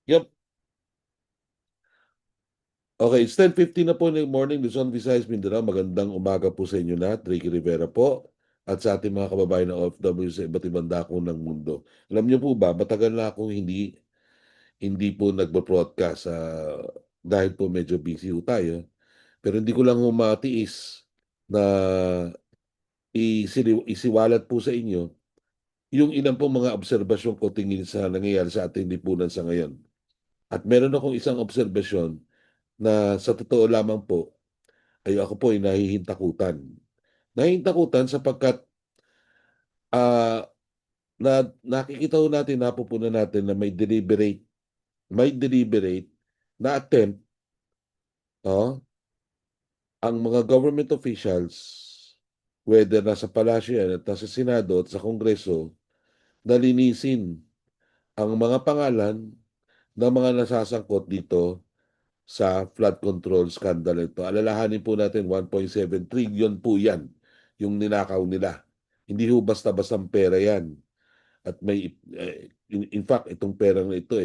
Yep. Okay, it's 10:50 na po in the morning, Luzon, Visayas, Mindanao. Magandang umaga po sa inyo lahat. Ricky Rivera po. At sa ating mga kababayan na OFW sa iba't ibang dako ng mundo. Alam niyo po ba, matagal na akong hindi po nagbo-broadcast dahil po medyo busy po tayo. Pero hindi ko lang humatiis na isiwalat po sa inyo yung ilang pong mga obserbasyon ko tingin sa nangyayari sa ating lipunan sa ngayon. At meron akong isang obserbasyon na sa totoo lamang po, ay ako po ay nahihintakutan. Nahihintakutan sapagkat ah, nakikita ho natin, napupunan natin na may deliberate na attempt, oh, ang mga government officials, whether nasa palasyo yan at nasa Senado at sa Kongreso, na linisin ang mga pangalan ng mga nasasangkot dito sa flood control scandal ito. Alalahanin po natin, 1.7 trillion po yan yung ninakaw nila. Hindi ho basta-bastang pera yan. At in fact, itong perang na ito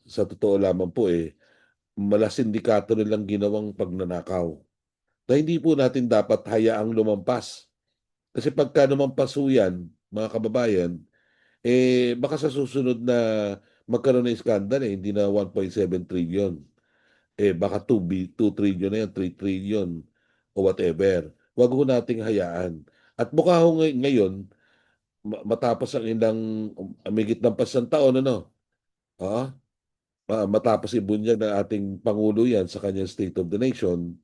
sa totoo lamang po mala sindikato nilang ginawang pagnanakaw. Na hindi po natin dapat hayaang lumampas. Kasi pagka lumampas ho yan, mga kababayan, baka sa susunod na magkaroon ng skandal hindi na 1.7 trillion. Baka 2 trillion na yan, 3 trillion o whatever. Huwag ho nating hayaan. At mukha ho ngayon, matapos ang ilang umigit ng pasang taon, ano, ah, matapos ibunyag ng ating Pangulo yan sa kanyang State of the Nation,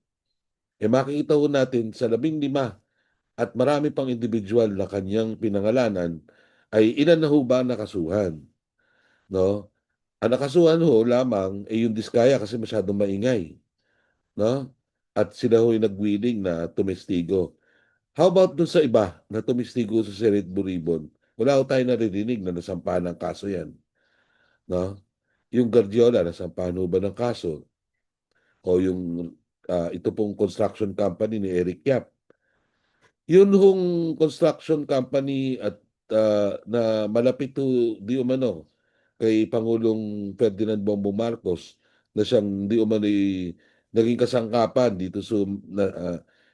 makikita ho natin sa 15 at marami pang individual na kanyang pinangalanan ay ilan na ho ba ang nakasuhan, no? Ang nakasuhan ho lamang ay yung Diskaya kasi masyadong maingay, no? At sila ho'y nagwiling na tumestigo. How about dun sa iba na tumestigo sa Senate Buribon? Wala ho tayo naririnig na nasampahan ng kaso yan, no? Yung Guardiola, nasampahan ho ba ng kaso? O yung ito pong construction company ni Eric Yap. Yun hong construction company at na malapit to di umano kay Pangulong Ferdinand Bongbong Marcos na siyang di umano naging kasangkapan dito sa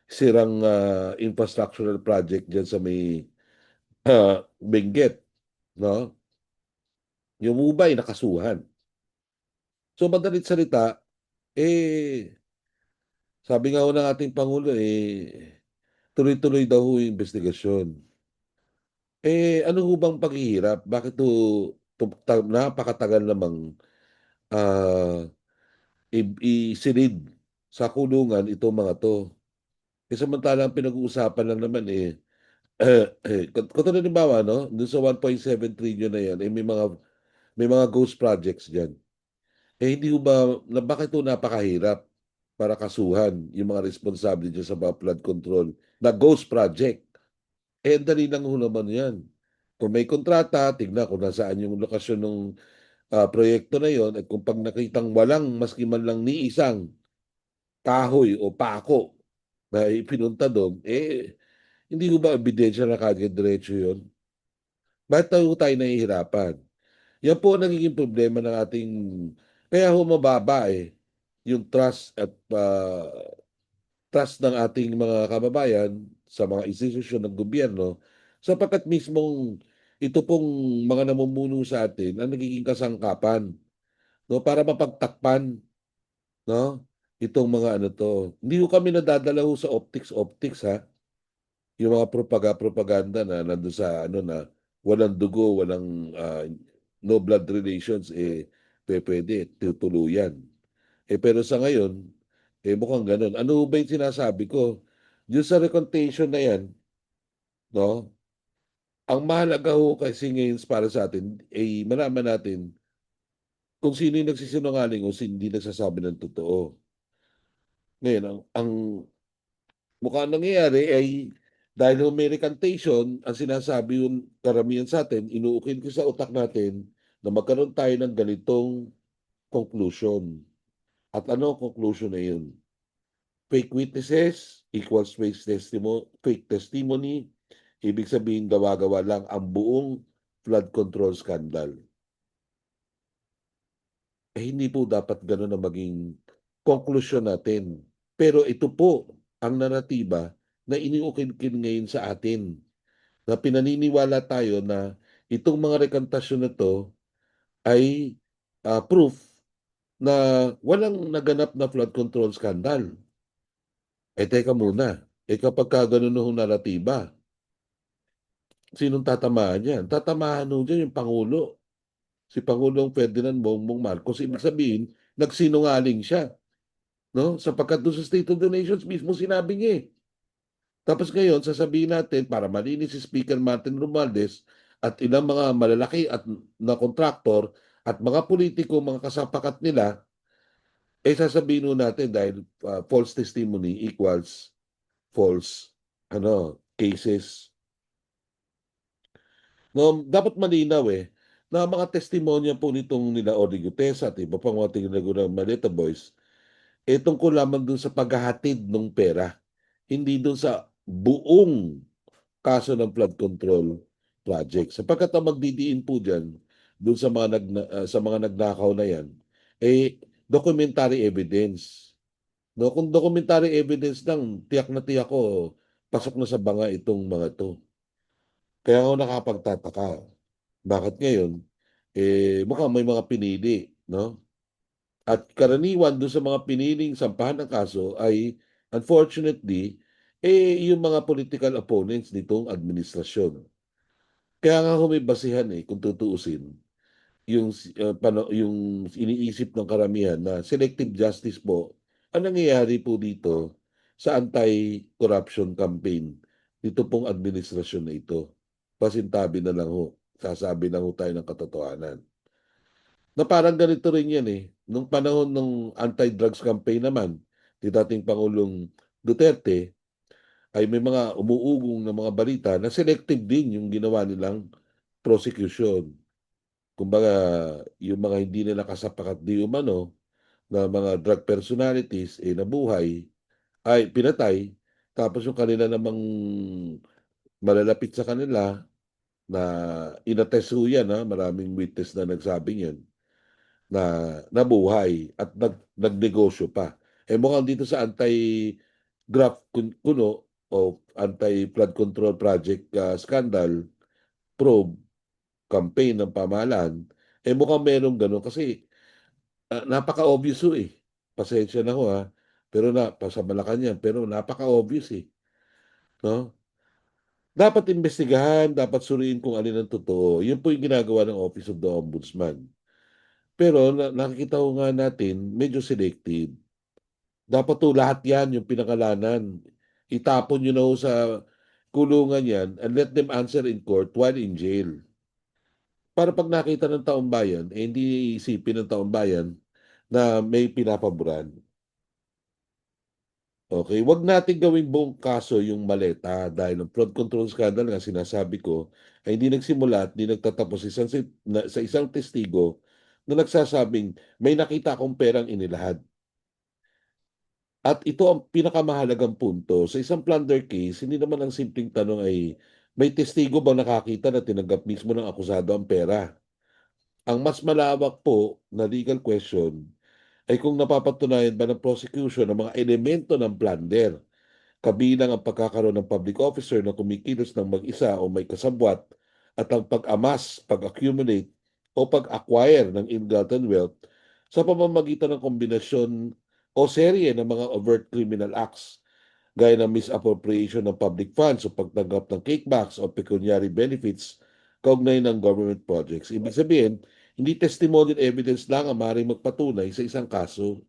sirang infrastructural project diyan sa may Benguet, no? Yung ubay nakasuhan. So madalit salita, eh sabi nga ho ng ating Pangulo, tuloy-tuloy daw ho yung investigasyon. Ano ho bang paghihirap? Bakit ho napakatagal namang ah, isilid sa kulungan itong mga to? Samantalang pinag-uusapan lang naman katulad halimbawa, no? Doon sa 1.7 trillion na yan, may mga ghost projects diyan. Hindi ho ba, bakit ho napakahirap para kasuhan yung mga responsable dyan sa mga flood control na ghost project? Ang dali lang ho naman yan. Kung may kontrata, tignan kung nasaan yung lokasyon ng proyekto na yon at kung pag nakitang walang maski man lang ni isang kahoy o pako na ipinunta doon, hindi ko ba ebidensya na kagad diretso yun? Bakit tayo nahihirapan? Yan po ang nagiging problema ng ating, kaya humababa yung trust ng ating mga kababayan sa mga institusyon ng gobyerno sapagkat mismong ito pong mga namumuno sa atin ang nagiging kasangkapan, no, para mapagtakpan, no, itong mga ano to. Hindi ko kami nadadala ho sa optics ha, yung mga propaganda na nandoon sa ano na walang dugo, walang no blood relations, pwede tutuluyan. Pero sa ngayon, mukhang ganun. Ano ba yung sinasabi ko? Yung sa recontation na yan, no? Ang mahalaga ho kasi ngayon para sa atin, malaman natin kung sino yung nagsisinungaling o hindi nagsasabi ng totoo. Ngayon, ang mukhang nangyayari ay dahil ho may recantation, ang sinasabi yung karamihan sa atin, inuukil ko sa utak natin na magkaroon tayo ng ganitong conclusion. At ano ang conclusion na yun? Fake witnesses equals fake testimony. Ibig sabihin, gawa-gawa lang ang buong flood control scandal. hindi po dapat gano'n ang maging konklusyon natin. Pero ito po ang naratiba na iniukil-kil ngayon sa atin, na pinaniniwala tayo na itong mga rekantasyon na 'to ay, proof na walang naganap na flood control scandal. Eh, teka muna, kapagka gano'n hong naratiba, sinong tatamaan niyan? Tatamaan ho diyan yung pangulo, si Pangulong Ferdinand Bongbong Marcos. Ibig sabihin, nagsinungaling siya, 'no? Sapagkat do'n sa State of the Nations mismo sinabi niya, eh. Tapos ngayon sasabihin natin para malinis si Speaker Martin Romualdez at ilang mga malalaki at na kontraktor at mga politiko, mga kasapakat nila, sasabihin nun natin dahil false testimony equals false cases. No, dapat malinaw na mga testimonya po nitong nila Odi Gutesa at iba pang mga tinaguro ng Maleta Boys, tungkol lamang dun sa paghahatid ng pera, hindi dun sa buong kaso ng flood control project. Sapagkat ang magdidiin po diyan dun sa mga sa mga nagnakaw na yan, documentary evidence. No, kung documentary evidence lang, tiyak na tiyak ko, pasok na sa banga itong mga to. Kaya ako nakapagtataka. Bakit ngayon, mukhang may mga pinili, no? At karaniwan doon sa mga piniling sampahan ng kaso ay, unfortunately, yung mga political opponents nitong administrasyon. Kaya nga ho may basihan kung tutuusin, yung iniisip ng karamihan na selective justice po ang nangyayari po dito sa anti-corruption campaign dito pong administrasyon na ito. Pasintabi na lang ho, sasabi lang ho tayo ng katotohanan. Na parang ganito rin yan nung panahon ng anti-drugs campaign naman ni dating Pangulong Duterte, ay may mga umuugong na mga balita na selective din yung ginawa nilang prosecution. Kumbaga, yung mga hindi nila kasapakat di umano na mga drug personalities nabuhay, ay pinatay, tapos yung kanila namang malalapit sa kanila na inattest ho yan, maraming witness na nagsabing yan, na nabuhay at nagnegosyo pa. Mukhang dito sa anti-graft kuno o anti-flood control project scandal probe campaign ng pamahalaan, mukhang merong gano'n kasi napaka-obvious ho Pasensya na ho pero sa Malacanang, pero napaka-obvious no? Dapat imbestigahan, dapat suriin kung alin ang totoo. Yun po yung ginagawa ng Office of the Ombudsman. Pero nakikita ko nga natin, medyo selective. Dapat to lahat yan, yung pinangalanan. Itapon nyo na ho sa kulungan yan and let them answer in court while in jail. Para pag nakita ng taong bayan, hindi isipin ng taong bayan na may pinapaboran. Okay, wag natin gawing buong kaso yung maleta dahil ang flood control scandal nga sinasabi ko ay hindi nagsimula at hindi nagtatapos sa isang testigo na nagsasabing may nakita akong perang inilahad. At ito ang pinakamahalagang punto. Sa isang plunder case, hindi naman ang simpleng tanong ay may testigo bang nakakita na tinanggap mismo ng akusado ang pera. Ang mas malawak po na legal question ay kung napapatunayan ba ng prosecution ang mga elemento ng plunder, kabilang ang pagkakaroon ng public officer na kumikilos ng mag-isa o may kasabwat at ang pag-amas, pag-accumulate o pag-acquire ng ill-gotten wealth sa pamamagitan ng kombinasyon o serye ng mga overt criminal acts gaya ng misappropriation ng public funds o pagtanggap ng kickbacks o pecuniary benefits kaugnay ng government projects. Ibig sabihin, hindi testimonial evidence lang ang maaaring magpatunay sa isang kaso.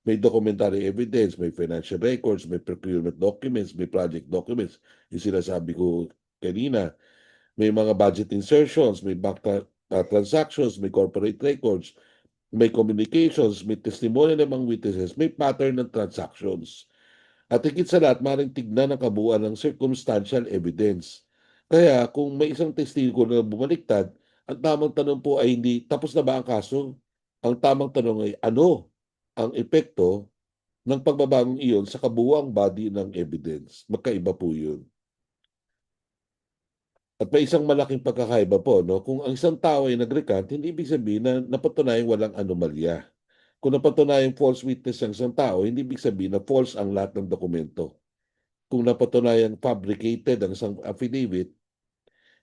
May documentary evidence, may financial records, may procurement documents, may project documents. Yung sinasabi ko kanina, may mga budget insertions, may bank transactions, may corporate records, may communications, may testimony ng mga witnesses, may pattern ng transactions. At higit sa lahat, maaaring tignan ang kabuuan ng circumstantial evidence. Kaya kung may isang testigo na bumaliktad, ang tamang tanong po ay hindi tapos na ba ang kaso? Ang tamang tanong ay ano ang epekto ng pagbabagong iyon sa kabuuang body ng evidence? Magkaiba po yun. At may isang malaking pagkakaiba po, no? Kung ang isang tao ay nag-recant, hindi ibig sabihin na napatunayang walang anomalya. Kung napatunayang false witness ang isang tao, hindi ibig sabihin na false ang lahat ng dokumento. Kung napatunayang fabricated ang isang affidavit,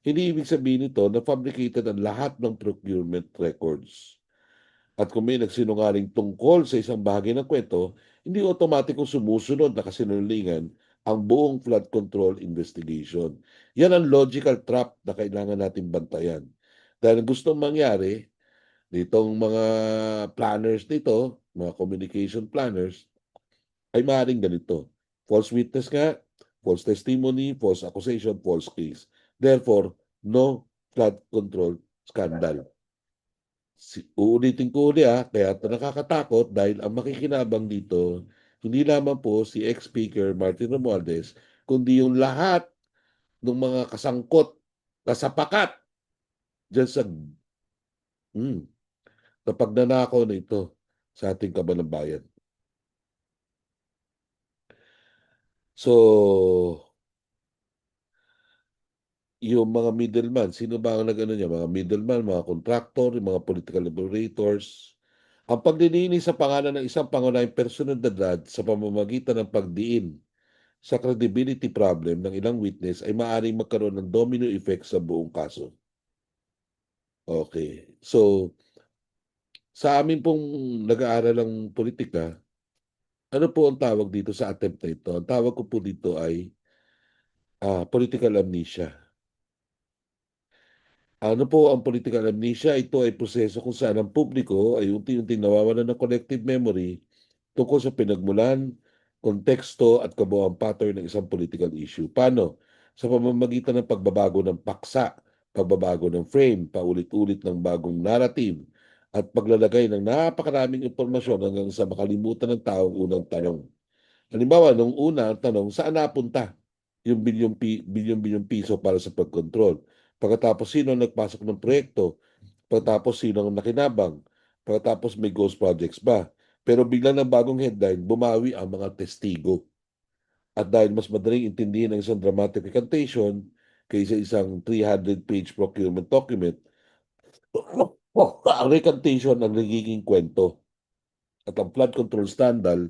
hindi ibig sabihin nito na fabricated ang lahat ng procurement records. At kung may nagsinungaling tungkol sa isang bahagi ng kwento, hindi automatikong sumusunod na kasinungalingan ang buong flood control investigation. Yan ang logical trap na kailangan natin bantayan. Dahil ang gustong mangyari, nitong mga planners nito, mga communication planners, ay maaaring ganito. False witness nga, false testimony, false accusation, false case. Therefore, no flood control scandal. Uulitin ko uli kaya ito nakakatakot dahil ang makikinabang dito, hindi lamang po si ex-speaker Martin Romualdez, kundi yung lahat ng mga kasangkot, kasapakat dyan hmm, sa pagnanakaw na ito sa ating kabanang bayan. So, yung mga middleman, sino ba ang nag-ano niya? Mga middleman, mga contractor, yung mga political liberators. Ang paglilinis sa pangalan ng isang pangunahing personalidad sa pamamagitan ng pagdiin sa credibility problem ng ilang witness ay maaaring magkaroon ng domino effect sa buong kaso. Okay. So, sa amin pong nag-aaral ng politika, ano po ang tawag dito sa attempt na ito? Ang tawag ko po dito ay political amnesia. Ano po ang political amnesia? Ito ay proseso kung saan ang publiko ay unti-unting nawawalan ng collective memory tungkol sa pinagmulan, konteksto at kabuuan pattern ng isang political issue. Paano? Sa pamamagitan ng pagbabago ng paksa, pagbabago ng frame, paulit-ulit ng bagong narrative, at paglalagay ng napakaraming impormasyon hanggang sa makalimutan ng tao ang unang tanong. Halimbawa, nung una, ang tanong, saan napunta yung bilyon-bilyong piso para sa pagkontrol? Pagkatapos, sino ang nagpasok ng proyekto? Pagkatapos, sino ang nakinabang? Pagkatapos, may ghost projects ba? Pero biglang ng bagong headline, bumawi ang mga testigo. At dahil mas madaling intindihin ang isang dramatic recantation kaysa isang 300-page procurement document, ang recantation ang nagiging kwento. At ang flood control scandal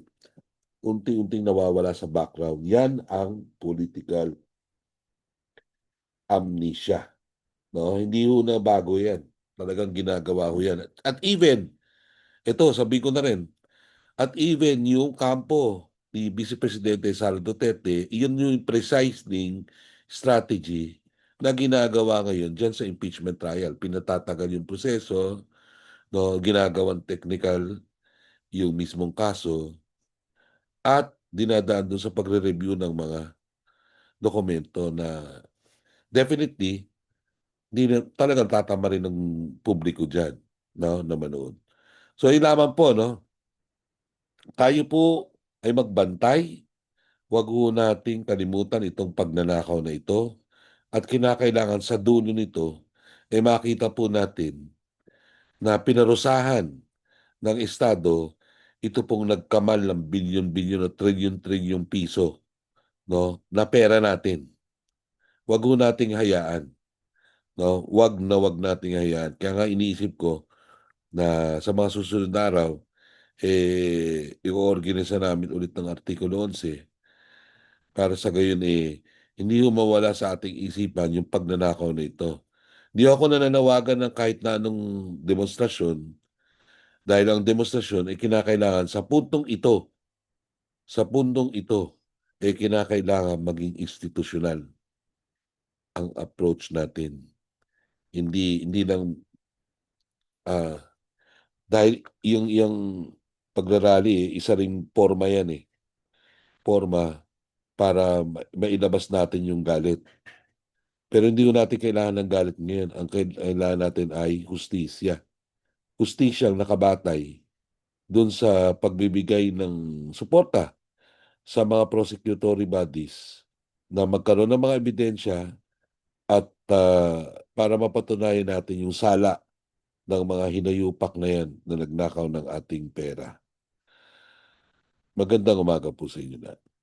unti-unting nawawala sa background. Yan ang political amnesia. No? Hindi ho na bago yan. Talagang ginagawa ho yan. At even, ito, sabi ko na rin, at even yung kampo ni Vice Presidente Sara Duterte, yun yung precisely strategy na ginagawa ngayon dyan sa impeachment trial. Pinatatagal yung proseso, no, ginagawang technical yung mismong kaso, at dinadaan doon sa pagre-review ng mga dokumento na definitely hindi na talagang tatama rin ng publiko diyan, no, na manood. So, yun lamang po, no? Tayo po ay magbantay. Huwag ho nating kalimutan itong pagnanakaw na ito at kinakailangan sa dulo nito ay makita po natin na pinarusahan ng Estado ito pong nagkamal ng bilyon-bilyon at trilyon-trilyong piso, no, na pera natin. Huwag ho nating hayaan. No, wag nating hayaan. Kaya nga iniisip ko na sa mga susunod na araw, i-organisa namin ulit ng Artikulo 11 para sa gayon hindi ho mawala sa ating isipan yung pagnanakaw na ito. Hindi ako nananawagan ng kahit na anong demonstrasyon dahil ang demonstrasyon ay kinakailangan sa puntong ito, kinakailangan maging institusyonal ang approach natin. Hindi lang ah, dahil yung pagrarally, isa ring forma yan Forma para mailabas natin yung galit. Pero hindi ko natin kailangan ng galit ngayon. Ang kailangan natin ay hustisya. Hustisyang nakabatay dun sa pagbibigay ng suporta sa mga prosecutory bodies na magkaroon ng mga ebidensya at para mapatunayan natin yung sala ng mga hinayupak na yan na nagnakaw ng ating pera. Magandang umaga po sa inyo lahat.